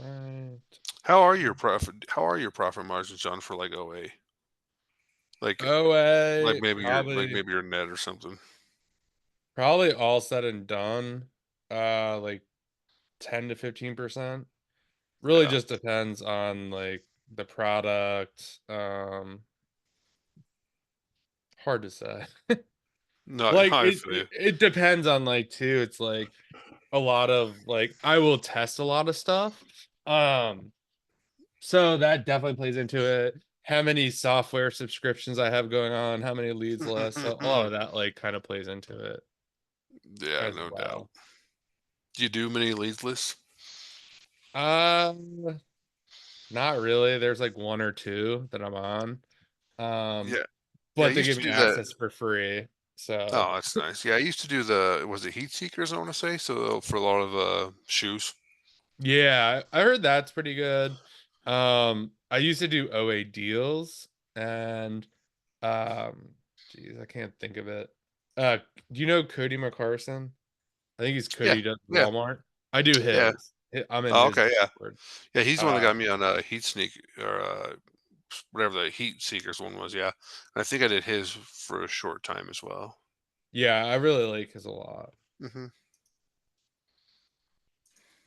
Right. How are your profit margins, John, for like OA? Like OA, like probably maybe your net or something. probably all said and done, like 10 to 15%. Really Yeah. just depends on like the product. Hard to say. No, no, Like I it, feel it you. it depends on like too. It's like a lot of like I will test a lot of stuff. Um so that definitely plays into it. How many software subscriptions I have going on, how many leads lists. So a lot of that like kind of plays into it Yeah, as no doubt. well. Do you do many leads lists? Um Not really. There's like one or two that I'm on. Um Yeah. Yeah, I but they used give to me do that. access for free. So Oh, that's nice. Yeah, I used to do the was it heat seekers, I want to say, so for a lot of shoes. yeah, I heard that's pretty good. I used to do OA deals and um geez, I can't think of it. Uh do you know Cody McCarson? I think he's Yeah. Cody does Yeah. Walmart. I do Yeah. his. I'm in Oh, his okay, yeah. Discord. Yeah, he's the one that Uh got me on heat sneak or whatever the heat seekers one was, yeah. And I think I did his for a short time as well. yeah, I really like his a lot. Mhm.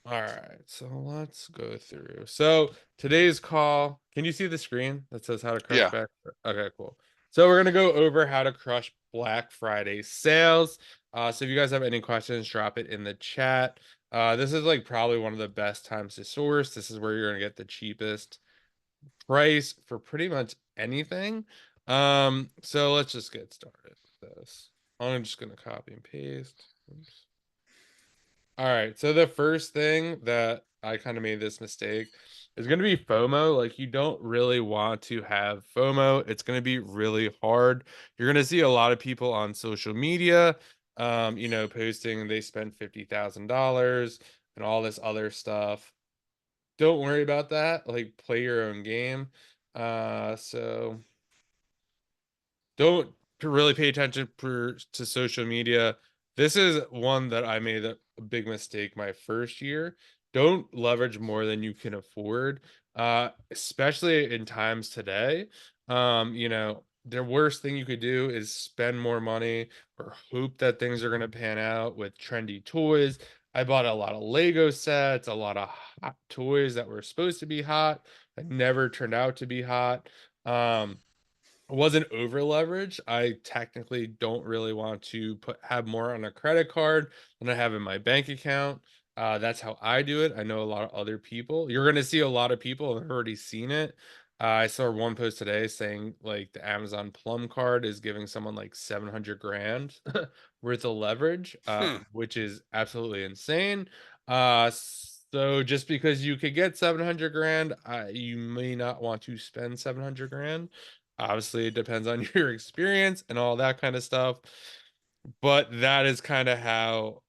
All right, so let's go through. So today's call, can you see the screen that says how to crush Yeah. back? Okay, cool. So we're gonna go over how to crush Black Friday sales. So if you guys have any questions, drop it in the chat. This is like probably one of the best times to source. This is where you're gonna get the cheapest price for pretty much anything. So let's just get started with this. I'm just gonna copy and paste. Oops. All right. So the first thing that I kind of made this mistake is going to be FOMO. Like you don't really want to have FOMO. It's going to be really hard. You're going to see a lot of people on social media, posting they spent $50,000 and all this other stuff. Don't worry about that. Like play your own game. So don't really pay attention to social media. This is one that I made a big mistake my first year. Don't leverage more than you can afford, especially in times today. The worst thing you could do is spend more money or hope that things are going to pan out with trendy toys. I bought a lot of Lego sets, a lot of hot toys that were supposed to be hot that never turned out to be hot. Wasn't over leveraged. I technically don't really want to have more on a credit card than I have in my bank account. That's how I do it. I know a lot of other people. You're going to see a lot of people have already seen it. I saw one post today saying like the Amazon Plum card is giving someone like 700 grand worth of leverage, Hmm. which is absolutely insane. So just because you could get 700 grand, you may not want to spend 700 grand. Obviously, it depends on your experience and all that kind of stuff, but that is kind of how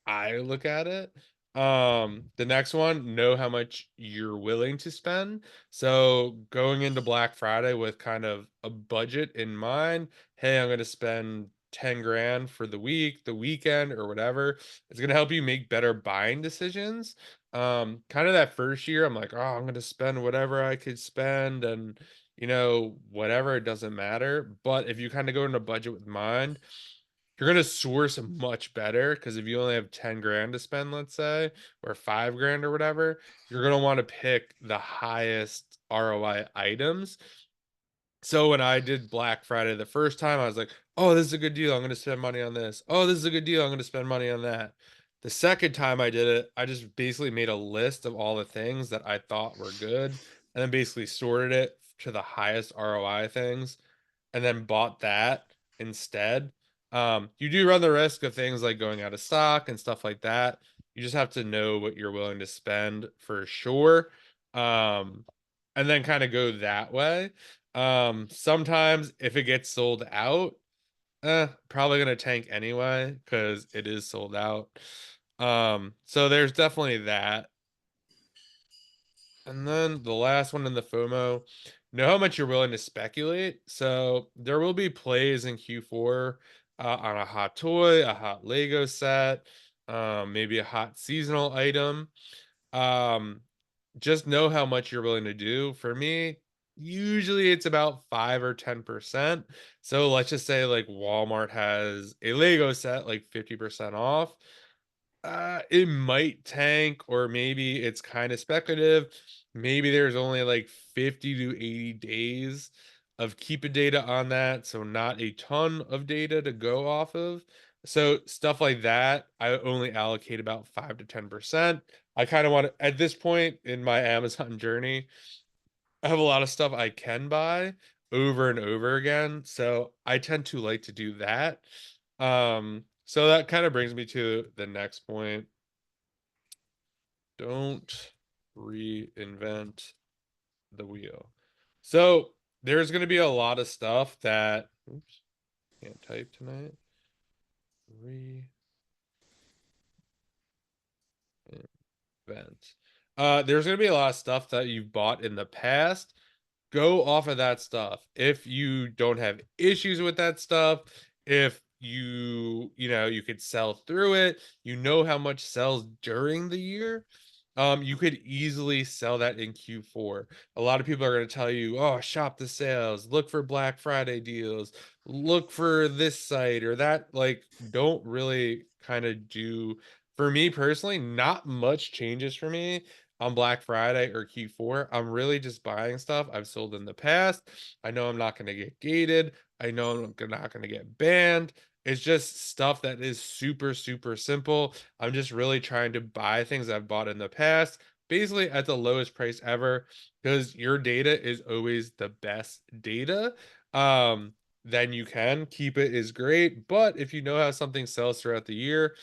I look at it. The next one, know how much you're willing to spend. So going into Black Friday with kind of a budget in mind, hey, I'm going to spend 10 grand for the week, the weekend, or whatever. It's going to help you make better buying decisions. Kind of that first year, I'm like, oh, I'm going to spend whatever I could spend and whatever, it doesn't matter. But if you kind of go into budget with mind, you're gonna source much better because if you only have 10 grand to spend, let's say, or 5 grand or whatever, you're gonna want to pick the highest ROI items. So when I did Black Friday the first time, I was like, oh, this is a good deal. I'm gonna spend money on this. Oh, this is a good deal. I'm gonna spend money on that. The second time I did it, I just basically made a list of all the things that I thought were good and then basically sorted it to the highest ROI things and then bought that instead. You do run the risk of things like going out of stock and stuff like that. You just have to know what you're willing to spend for sure. Um, and then kind of go that way. Sometimes if it gets sold out, probably gonna tank anyway because it is sold out. So there's definitely that. And then the last one in the FOMO, know how much you're willing to speculate. So there will be plays in Q4 on a hot toy, a hot Lego set, maybe a hot seasonal item. just know how much you're willing to do. For me, usually it's about 5 or 10%. So let's just say like Walmart has a Lego set like 50% off. It might tank, or maybe it's kind of speculative. Maybe there's only like 50 to 80 days of keep data on that, so not a ton of data to go off of. So stuff like that, I only allocate about 5 to 10%. I kind of want to, at this point in my Amazon journey, I have a lot of stuff I can buy over and over again, so I tend to like to do that. So that kind of brings me to the next point. Don't reinvent the wheel. So there's going to be a lot of stuff that, oops, can't type tonight. Reinvent. There's going to be a lot of stuff that you've bought in the past. Go off of that stuff. If you don't have issues with that stuff, if you could sell through it, you know how much sells during the year, you could easily sell that in Q4. A lot of people are going to tell you, oh, shop the sales, look for Black Friday deals, look for this site or that. Like, don't really kind of do, for me personally, not much changes for me on Black Friday or Q4. I'm really just buying stuff I've sold in the past. I know I'm not going to get gated. I know I'm not going to get banned. It's just stuff that is super, super simple. I'm just really trying to buy things I've bought in the past, basically at the lowest price ever, because your data is always the best data. Um, then you can keep it is great. But if you know how something sells throughout the year,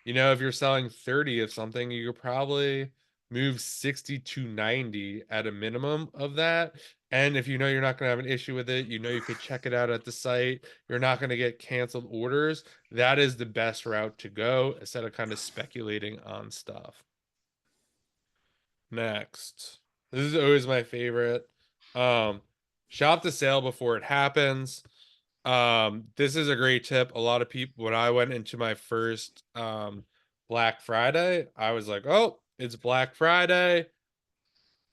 if you're selling 30 of something, you could probably move 60 to 90 at a minimum of that. And if you know you're not going to have an issue with it, you could check it out at the site, you're not going to get canceled orders. That is the best route to go instead of kind of speculating on stuff. Next. This is always my favorite. Um, Shop the sale before it happens. This is a great tip. A lot of people, when I went into my first Black Friday, I was like, oh, it's Black Friday,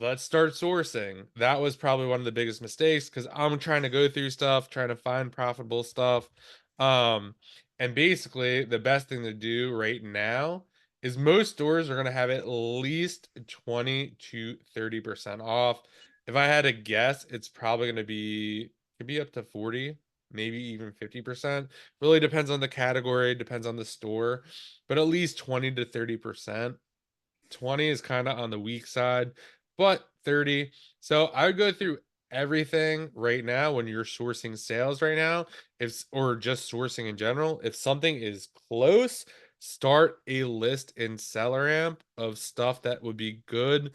let's start sourcing. That was probably one of the biggest mistakes because I'm trying to go through stuff, trying to find profitable stuff. Um, and basically, the best thing to do right now is most stores are going to have at least 20 to 30% off. If I had to guess, it's probably going to be, could be up to 40, maybe even 50%. Really depends on the category, depends on the store, but at least 20 to 30%. 20 is kind of on the weak side, but 30. So I would go through everything right now when you're sourcing sales right now, if or just sourcing in general. If something is close, start a list in SellerAmp of stuff that would be good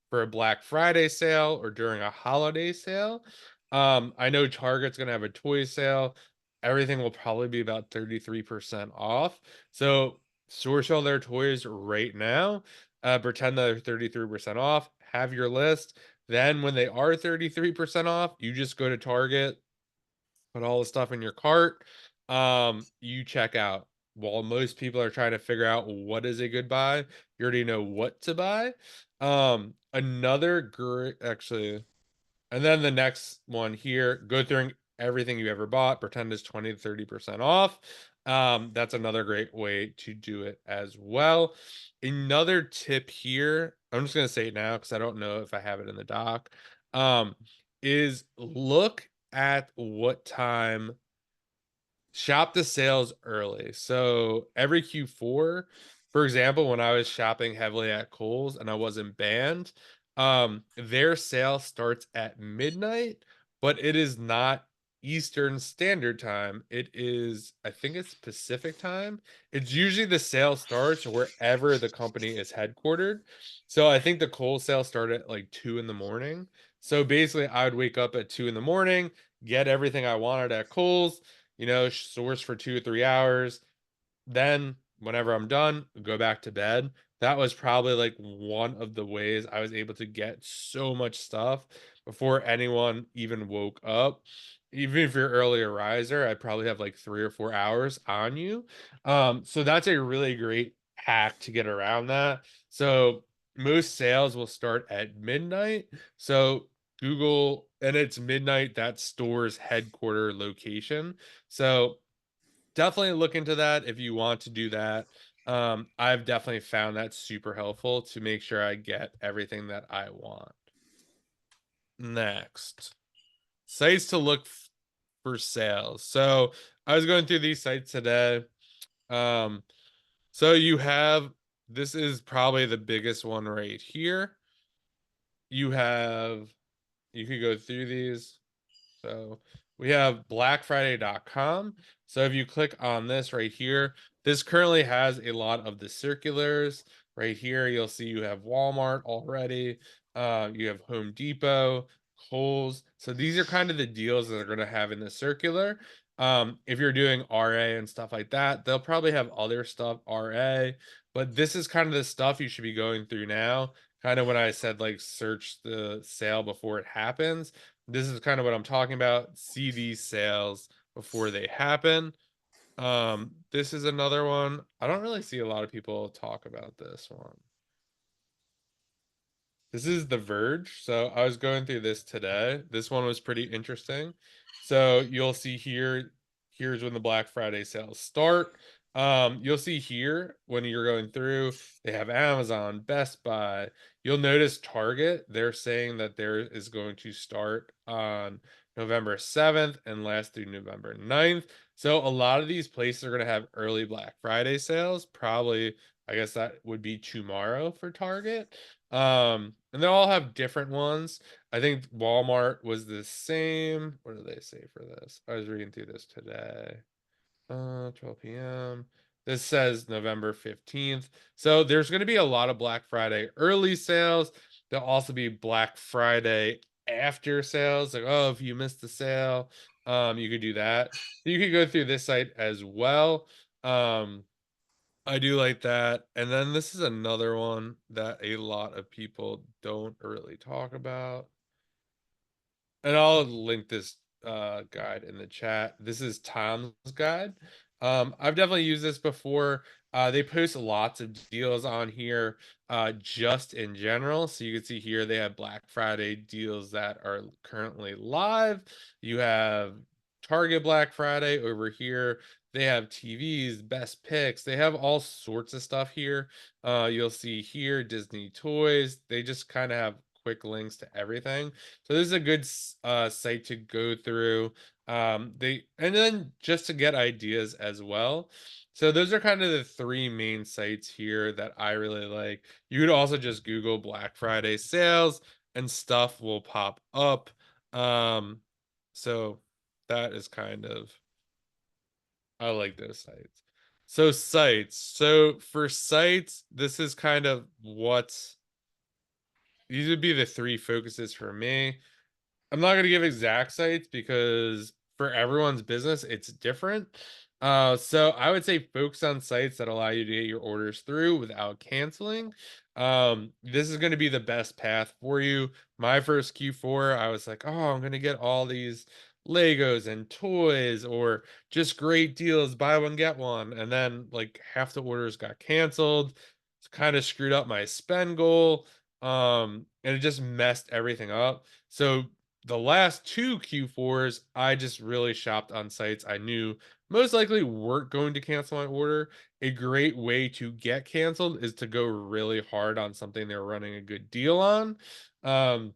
for a Black Friday sale or during a holiday sale. I know Target's gonna have a toy sale. Everything will probably be about 33% off. So source all their toys right now, pretend they're 33% off, have your list. Then when they are 33% off, you just go to Target, put all the stuff in your cart. You check out. While most people are trying to figure out what is a good buy, you already know what to buy. Another great, actually, and then the next one here, go through everything you ever bought, pretend it's 20 to 30% off. That's another great way to do it as well. Another tip here, I'm just gonna say it now because I don't know if I have it in the doc. Um, is look at what time. Shop the sales early. So every Q4, for example, when I was shopping heavily at Kohl's and I wasn't banned, their sale starts at midnight, but it is not Eastern Standard Time. It is, I think it's Pacific time. It's usually the sale starts wherever the company is headquartered. So I think the Kohl's sale started at like 2 in the morning. So basically, I would wake up at 2 in the morning, get everything I wanted at Kohl's, source for 2 or 3 hours. Then, whenever I'm done, go back to bed. That was probably like one of the ways I was able to get so much stuff before anyone even woke up. Even if you're earlier riser, I probably have like 3 or 4 hours on you. So that's a really great hack to get around that. So most sales will start at midnight. So Google, and it's midnight, that store's headquarter location. So definitely look into that if you want to do that. I've definitely found that super helpful to make sure I get everything that I want. Next, sites to look for sales. So I was going through these sites today. Um, so you have, this is probably the biggest one right here. You have, you could go through these. So we have blackfriday.com. So if you click on this right here, this currently has a lot of the circulars. Right here, you'll see you have Walmart already. You have Home Depot, Kohl's. So these are kind of the deals that they're going to have in the circular. If you're doing RA and stuff like that, they'll probably have other stuff RA, but this is kind of the stuff you should be going through now. Kind of when I said like search the sale before it happens, this is kind of what I'm talking about. See these sales before they happen. This is another one. I don't really see a lot of people talk about this one. This is The Verge. So I was going through this today. This one was pretty interesting. So you'll see here, here's when the Black Friday sales start. You'll see here when you're going through, they have Amazon, Best Buy. You'll notice Target, they're saying that there is going to start on November 7th and last through November 9th. So a lot of these places are going to have early Black Friday sales. Probably, I guess that would be tomorrow for Target. And they all have different ones. I think Walmart was the same. What do they say for this? I was reading through this today. 12 p.m. This says November 15th. So there's going to be a lot of Black Friday early sales. There'll also be Black Friday after sales. Like, oh, if you missed the sale, you could do that. You could go through this site as well. Um, I do like that. And then this is another one that a lot of people don't really talk about. And I'll link this guide in the chat. This is Tom's guide. I've definitely used this before. They post lots of deals on here, just in general. So you can see here they have Black Friday deals that are currently live. You have Target Black Friday over here. They have TVs, best picks. They have all sorts of stuff here. You'll see here Disney toys. They just kind of have quick links to everything. So this is a good site to go through. They, and then just to get ideas as well. So those are kind of the three main sites here that I really like. You could also just Google Black Friday sales and stuff will pop up. Um, so that is kind of, I like those sites. So sites. So for sites, this is kind of what these would be the three focuses for me. I'm not going to give exact sites because for everyone's business, it's different. So I would say focus on sites that allow you to get your orders through without canceling. This is going to be the best path for you. My first Q4, I was like, oh, I'm going to get all these Legos and toys or just great deals, buy one, get one. And then like half the orders got canceled. It's kind of screwed up my spend goal. And it just messed everything up. So the last two Q4s, I just really shopped on sites I knew most likely weren't going to cancel my order. A great way to get canceled is to go really hard on something they're running a good deal on. Um,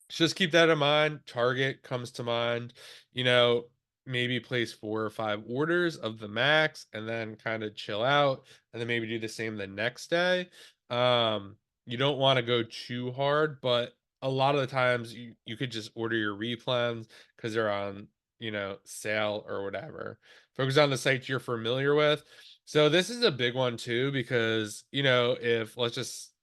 just keep that in mind. Target comes to mind. You know, maybe place 4 or 5 orders of the max and then kind of chill out and then maybe do the same the next day. You don't want to go too hard, but a lot of the times you could just order your replens because they're on, sale or whatever. Focus on the sites you're familiar with. So this is a big one too because, if let's just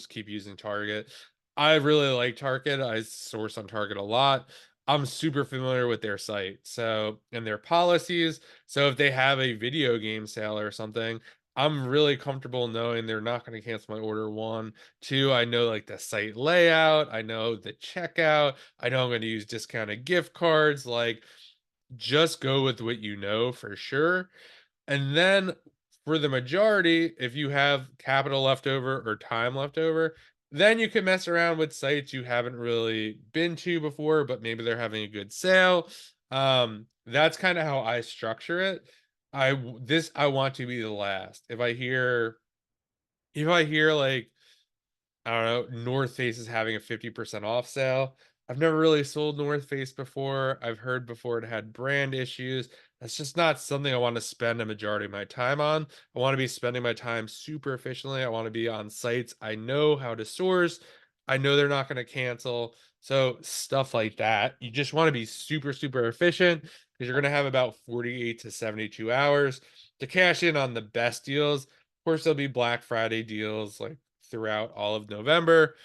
keep using Target. I really like Target. I source on Target a lot. I'm super familiar with their site, so and their policies. So if they have a video game sale or something, I'm really comfortable knowing they're not going to cancel my order. One, two, I know like the site layout, I know the checkout, I know I'm going to use discounted gift cards. Like, just go with what you know for sure. And then for the majority, if you have capital left over or time left over, Then you can mess around with sites you haven't really been to before, but maybe they're having a good sale. That's kind of how I structure it. I want to be the last. If I hear like I don't know, North Face is having a 50% off sale. I've never really sold North Face before. I've heard before it had brand issues. That's just not something I want to spend a majority of my time on. I want to be spending my time super efficiently. I want to be on sites I know how to source. I know they're not going to cancel. So, stuff like that. You just want to be super, super efficient because you're going to have about 48 to 72 hours to cash in on the best deals. Of course, there'll be Black Friday deals like throughout all of November,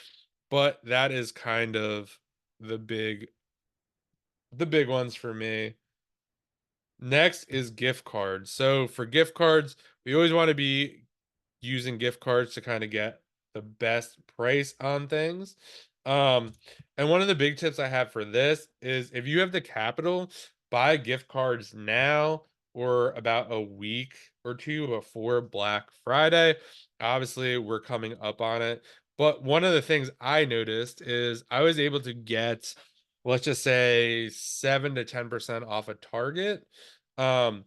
but that is kind of the big the big ones for me. Next is gift cards. So for gift cards, we always want to be using gift cards to kind of get the best price on things. Um, and one of the big tips I have for this is if you have the capital, buy gift cards now or about a week or two before Black Friday. Obviously, we're coming up on it. But one of the things I noticed is I was able to get, let's just say, 7 to 10% off a Target. Um,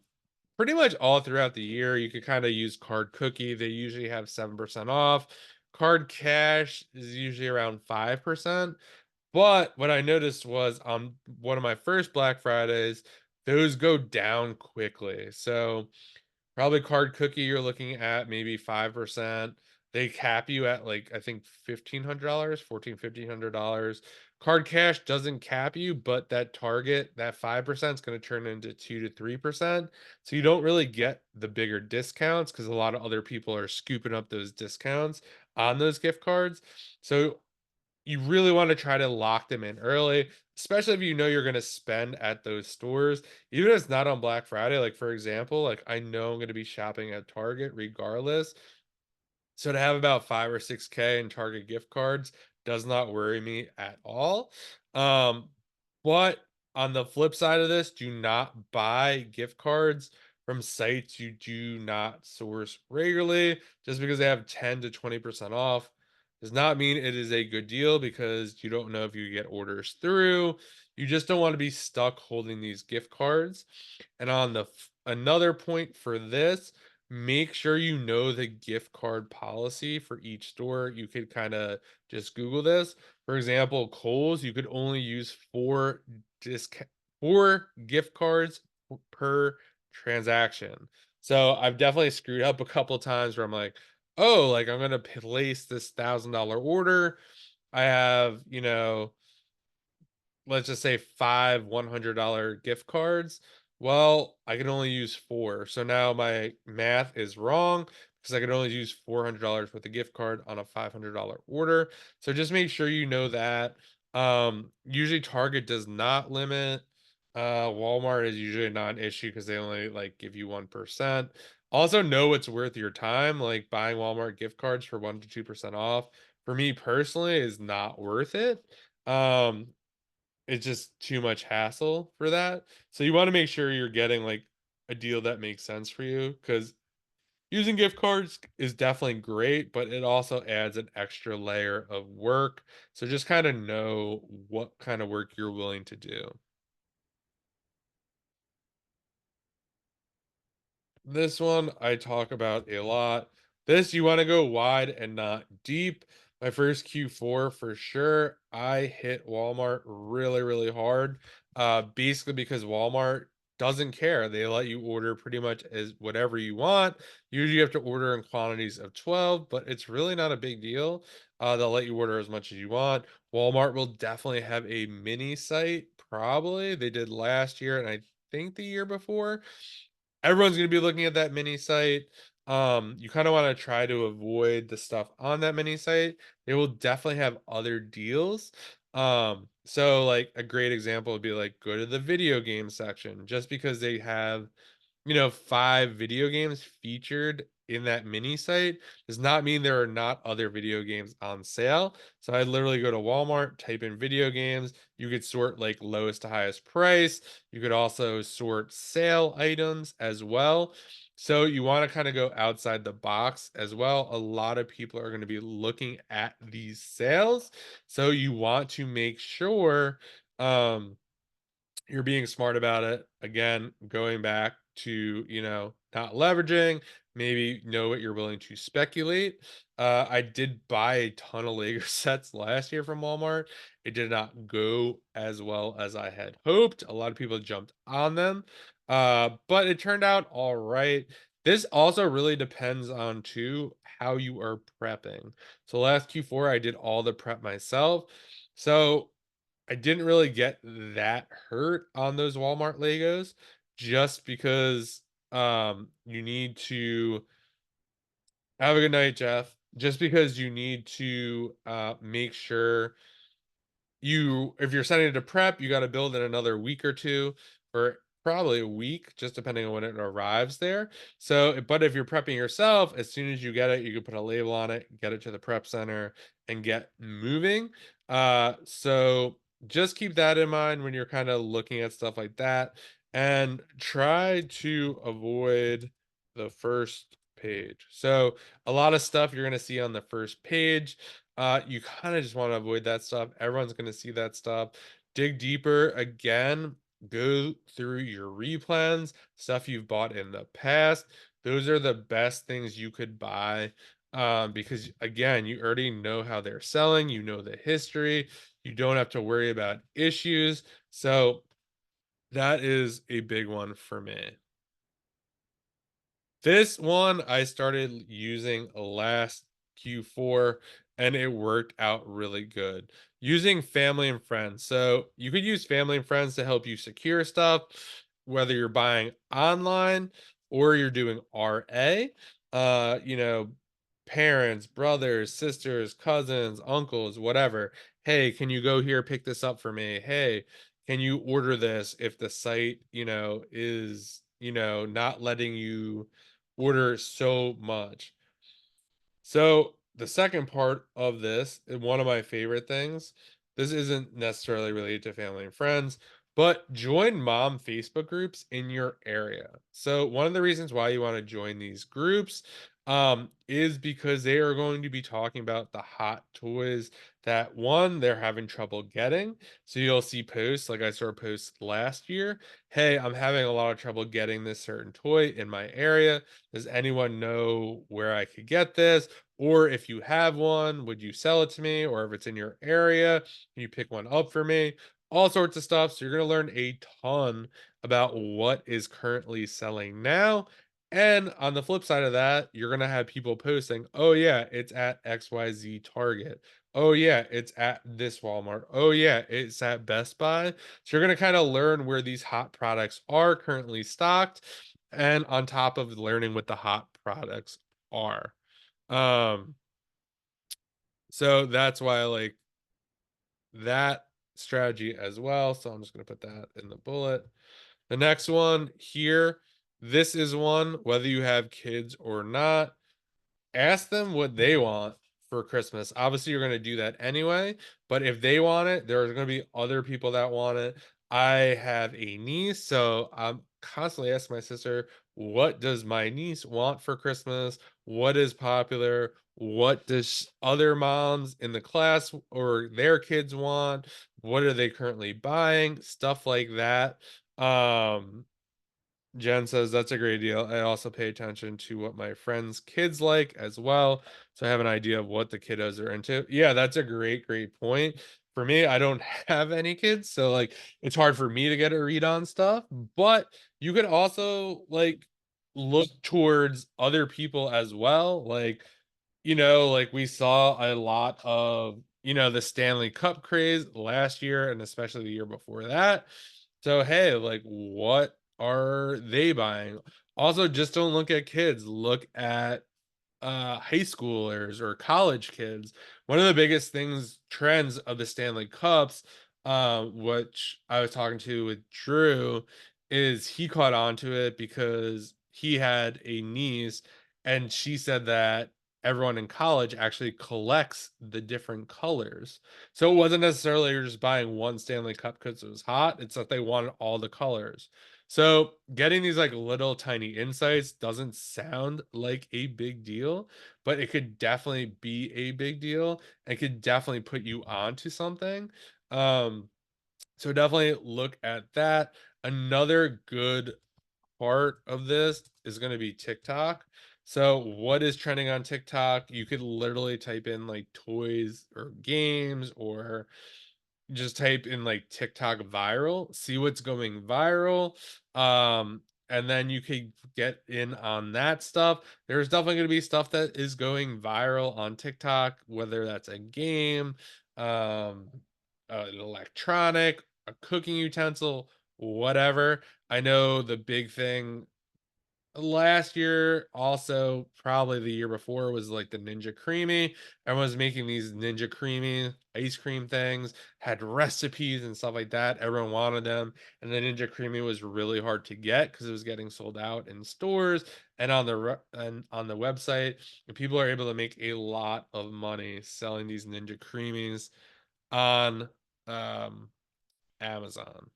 Pretty much all throughout the year, you could kinda use Card Cookie, they usually have 7% off. Card Cash is usually around 5%, but what I noticed was on one of my first Black Fridays, those go down quickly, so probably Card Cookie, you're looking at maybe 5%. They cap you at, like, I think $1,500, 1,500. Card Cash doesn't cap you, but that target, that 5% is gonna turn into 2 to 3%. So you don't really get the bigger discounts because a lot of other people are scooping up those discounts on those gift cards. So you really want to try to lock them in early, especially if you know you're going to spend at those stores. Even if it's not on Black Friday, like for example, like I know I'm going to be shopping at Target regardless. So to have about 5 or 6K in Target gift cards does not worry me at all. Um, but on the flip side of this, do not buy gift cards from sites you do not source regularly. Just because they have 10 to 20% off does not mean it is a good deal because you don't know if you get orders through. You just don't want to be stuck holding these gift cards. And on another point for this, make sure you know the gift card policy for each store. You could kind of just Google this. For example, Kohl's, you could only use disc four gift cards per transaction. So I've definitely screwed up a couple times where I'm like, oh, like I'm gonna place this $1,000 order. I have, let's just say 5 $100 gift cards. Well, I can only use 4. So now my math is wrong because I can only use $400 worth of gift card on a $500 order. So just make sure you know that. Usually Target does not limit. Walmart is usually not an issue because they only like give you 1%. Also know it's worth your time. Like buying Walmart gift cards for 1 to 2% off for me personally is not worth it. Um, it's just too much hassle for that. So you wanna make sure you're getting, like, a deal that makes sense for you, because using gift cards is definitely great, but it also adds an extra layer of work. So just kinda know what kinda work you're willing to do. This one I talk about a lot. This you want to go wide and not deep. My first Q4 for sure. I hit Walmart really, really hard. Basically because Walmart doesn't care. They let you order pretty much as whatever you want. Usually you have to order in quantities of 12, but it's really not a big deal. They'll let you order as much as you want. Walmart will definitely have a mini site, probably. They did last year and I think the year before. Everyone's gonna be looking at that mini site. You kind of want to try to avoid the stuff on that mini site. They will definitely have other deals. So like a great example would be like go to the video game section just because they have 5 video games featured in that mini site does not mean there are not other video games on sale. So I literally go to Walmart, type in video games. You could sort like lowest to highest price. You could also sort sale items as well. So you want to kind of go outside the box as well. A lot of people are going to be looking at these sales. So you want to make sure um you're being smart about it. Again, going back to, not leveraging, maybe know what you're willing to speculate. I did buy a ton of Lego sets last year from Walmart. It did not go as well as I had hoped. A lot of people jumped on them, but it turned out all right. This also really depends on too how you are prepping. So last Q4, I did all the prep myself. So I didn't really get that hurt on those Walmart Legos just because you need to have a good night, Jeff. Just because you need to make sure if you're sending it to prep, you got to build in another week or two, or probably a week, just depending on when it arrives there. So, but if you're prepping yourself, as soon as you get it, you can put a label on it, get it to the prep center, and get moving. So just keep that in mind when you're kind of looking at stuff like that, and try to avoid the first page. So a lot of stuff you're going to see on the first page, you kind of just want to avoid that stuff. Everyone's going to see that stuff. Dig deeper again. Go through your replans, stuff you've bought in the past. Those are the best things you could buy, because again, you already know how they're selling. You know the history. You don't have to worry about issues. So that is a big one for me. This one I started using last Q4 and it worked out really good. Using family and friends. So you could use family and friends to help you secure stuff, whether you're buying online or you're doing RA. Parents, brothers, sisters, cousins, uncles, whatever. Hey, can you go here pick this up for me? Hey, can you order this if the site, is, not letting you order so much. So the second part of this, and one of my favorite things, this isn't necessarily related to family and friends, but join mom Facebook groups in your area. So one of the reasons why you want to join these groups is because they are going to be talking about the hot toys that one, they're having trouble getting. So you'll see posts like I saw posts last year. Hey, I'm having a lot of trouble getting this certain toy in my area. Does anyone know where I could get this? Or if you have one, would you sell it to me? Or if it's in your area, can you pick one up for me? All sorts of stuff. So you're going to learn a ton about what is currently selling now. And on the flip side of that, you're going to have people posting, oh, yeah, it's at XYZ Target. Oh, yeah, it's at this Walmart. Oh, yeah, it's at Best Buy. So you're going to kind of learn where these hot products are currently stocked, and on top of learning what the hot products are. Um, so that's why I like that strategy as well. So I'm just going to put that in the bullet. The next one here, this is one, whether you have kids or not, ask them what they want for Christmas. Obviously, you're going to do that anyway, but if they want it, there's going to be other people that want it. I have a niece, so I'm constantly asking my sister, what does my niece want for Christmas? What is popular? What does other moms in the class or their kids want? What are they currently buying? Stuff like that. Jen says that's a great deal. I also pay attention to what my friends' kids like as well. So I have an idea of what the kiddos are into. Yeah, that's a great, great point. For me, I don't have any kids, so like it's hard for me to get a read on stuff, but you could also like look towards other people as well. Like we saw a lot of, the Stanley Cup craze last year and especially the year before that. So, hey, like, what are they buying? Also, just don't look at kids, look at high schoolers or college kids. One of the biggest things, trends of the Stanley Cups, which I was talking to with Drew, is he caught on to it because he had a niece and she said that everyone in college actually collects the different colors. So it wasn't necessarily you're just buying one Stanley Cup because it was hot, it's that they wanted all the colors. So, getting these like little tiny insights doesn't sound like a big deal, but it could definitely be a big deal. It could definitely put you onto something. Um, so definitely look at that. Another good part of this is going to be TikTok. So, what is trending on TikTok? You could literally type in like toys or games, or just type in like TikTok viral, see what's going viral. And then you could get in on that stuff. There's definitely going to be stuff that is going viral on TikTok, whether that's a game, um, an electronic, a cooking utensil, whatever. I know the big thing last year, also probably the year before, was like the Ninja Creamy. Everyone was making these Ninja Creamy ice cream things, had recipes and stuff like that. Everyone wanted them, and the Ninja Creamy was really hard to get because it was getting sold out in stores and on the website. And people are able to make a lot of money selling these Ninja Creamies on um, Amazon.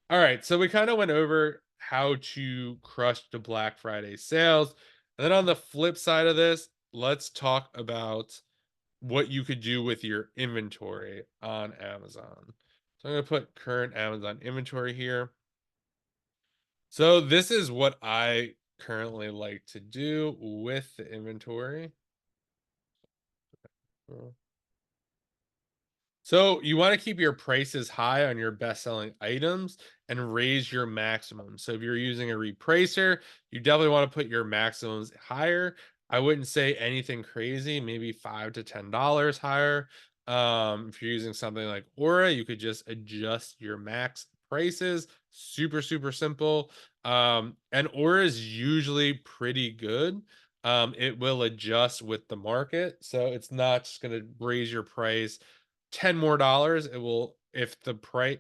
All right, so we kind of went over how to crush the Black Friday sales. And then on the flip side of this, let's talk about what you could do with your inventory on Amazon. So I'm going to put current Amazon inventory here. So this is what I currently like to do with the inventory. So you want to keep your prices high on your best-selling items and raise your maximum. So if you're using a repricer, you definitely want to put your maximums higher. I wouldn't say anything crazy, maybe $5 to $10 higher. If you're using something like Aura, you could just adjust your max prices. Super, super simple. And Aura is usually pretty good. It will adjust with the market, so it's not just going to raise your price 10 more dollars. It will, if the price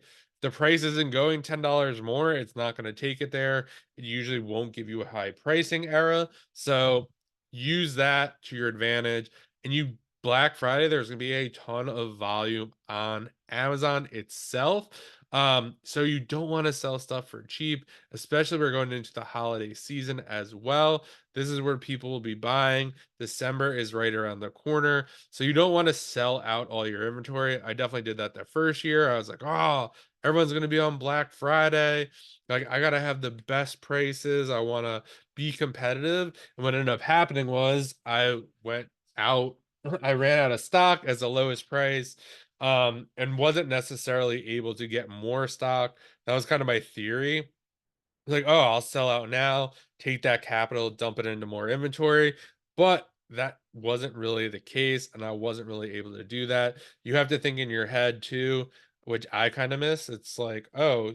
isn't going $10 more, it's not going to take it there. It usually won't give you a high pricing era. So use that to your advantage. And you Black Friday, there's going to be a ton of volume on Amazon itself. So you don't want to sell stuff for cheap, especially we're going into the holiday season as well. This is where people will be buying. December is right around the corner. So you don't want to sell out all your inventory. I definitely did that the first year. I was like, oh, everyone's going to be on Black Friday. Like, I got to have the best prices. I want to be competitive. And what ended up happening was I went out, I ran out of stock as the lowest price, and wasn't necessarily able to get more stock. That was kind of my theory, like, oh, I'll sell out now, take that capital, dump it into more inventory. But that wasn't really the case, and I wasn't really able to do that. You have to think in your head too, which I kind of miss. It's like, oh,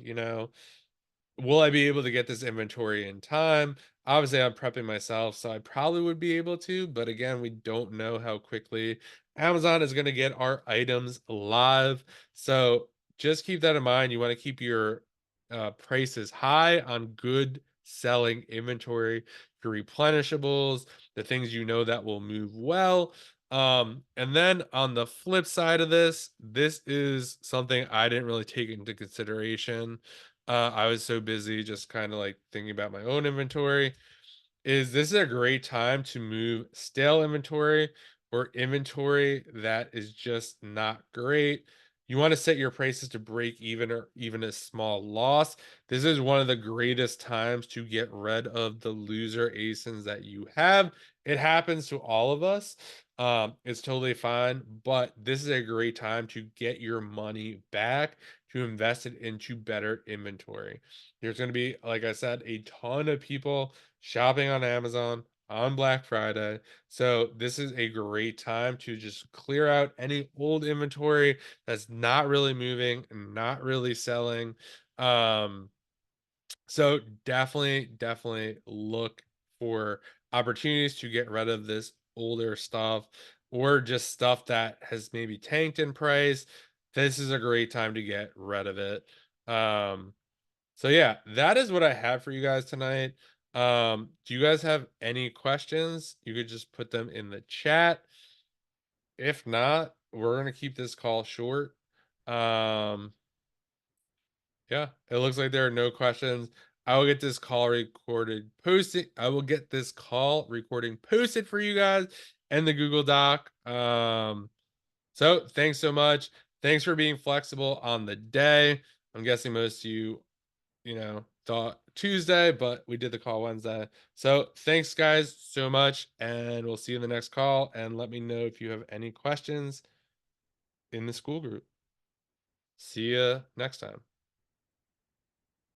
will I be able to get this inventory in time? Obviously, I'm prepping myself, so I probably would be able to, but again, we don't know how quickly Amazon is going to get our items live. So just keep that in mind. You want to keep your prices high on good selling inventory, your replenishables, the things you know that will move well. And then on the flip side of this is something I didn't really take into consideration. I was so busy just kind of like thinking about my own inventory. Is this a great time to move stale inventory or inventory that is just not great? You want to set your prices to break even or even a small loss. This is one of the greatest times to get rid of the loser ASINs that you have. It happens to all of us. It's totally fine, but this is a great time to get your money back, to invest it into better inventory. There's going to be, like I said, a ton of people shopping on Amazon on Black Friday. So this is a great time to just clear out any old inventory that's not really moving and not really selling. Um, so definitely look for opportunities to get rid of this older stuff or just stuff that has maybe tanked in price. This is a great time to get rid of it. Um, so yeah, that is what I have for you guys tonight. Do you guys have any questions? You could just put them in the chat. If not, we're gonna keep this call short. Um, Yeah, it looks like there are no questions. I will get this call recorded, posted. I will get this call recording posted for you guys and the Google Doc. So thanks so much. Thanks for being flexible on the day. I'm guessing most of you, thought Tuesday, but we did the call Wednesday. So thanks, guys, so much. And we'll see you in the next call. And let me know if you have any questions in the school group. See you next time.